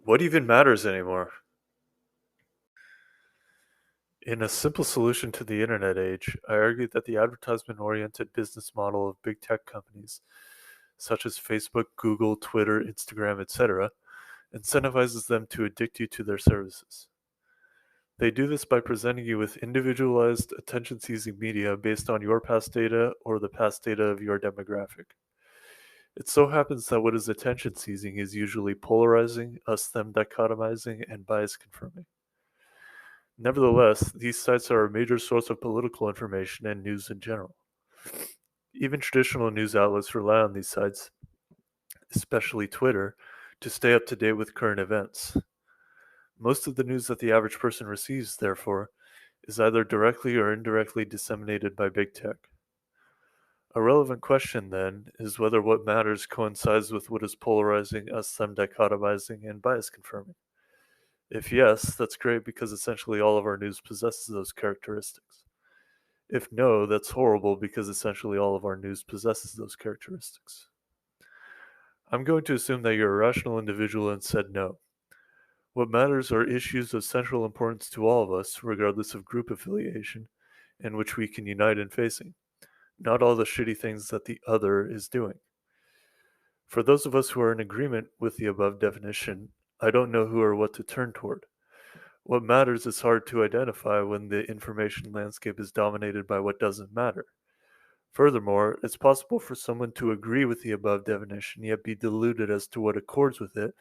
What even matters anymore? In a simple solution to the internet age, I argue that the advertisement oriented business model of big tech companies, such as Facebook, Google, Twitter, Instagram, etc., incentivizes them to addict you to their services. They do this by presenting you with individualized, attention seizing media based on your past data or the past data of your demographic. It so happens that what is attention seizing is usually polarizing, us them dichotomizing, and bias confirming. Nevertheless, these sites are a major source of political information and news in general. Even traditional news outlets rely on these sites, especially Twitter, to stay up to date with current events. Most of the news that the average person receives, therefore, is either directly or indirectly disseminated by big tech. A relevant question, then, is whether what matters coincides with what is polarizing, us them dichotomizing, and bias confirming. If yes, that's great because essentially all of our news possesses those characteristics. If no, that's horrible because essentially all of our news possesses those characteristics. I'm going to assume that you're a rational individual and said no. What matters are issues of central importance to all of us, regardless of group affiliation, and which we can unite in facing, not all the shitty things that the other is doing. For those of us who are in agreement with the above definition, I don't know who or what to turn toward. What matters is hard to identify when the information landscape is dominated by what doesn't matter. Furthermore, it's possible for someone to agree with the above definition yet be deluded as to what accords with it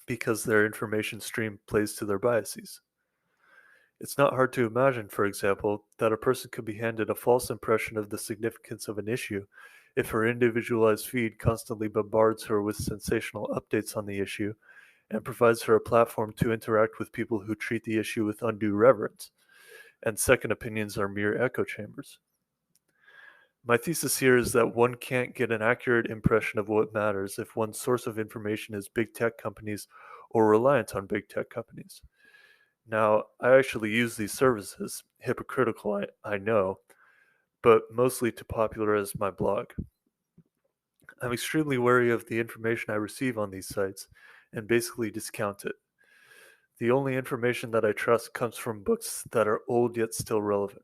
because their information stream plays to their biases. It's not hard to imagine, for example, that a person could be handed a false impression of the significance of an issue if her individualized feed constantly bombards her with sensational updates on the issue and provides her a platform to interact with people who treat the issue with undue reverence, and second opinions are mere echo chambers. My thesis here is that one can't get an accurate impression of what matters if one's source of information is big tech companies or reliant on big tech companies. Now, I actually use these services, hypocritical, I know, but mostly to popularize my blog. I'm extremely wary of the information I receive on these sites and basically discount it. The only information that I trust comes from books that are old yet still relevant.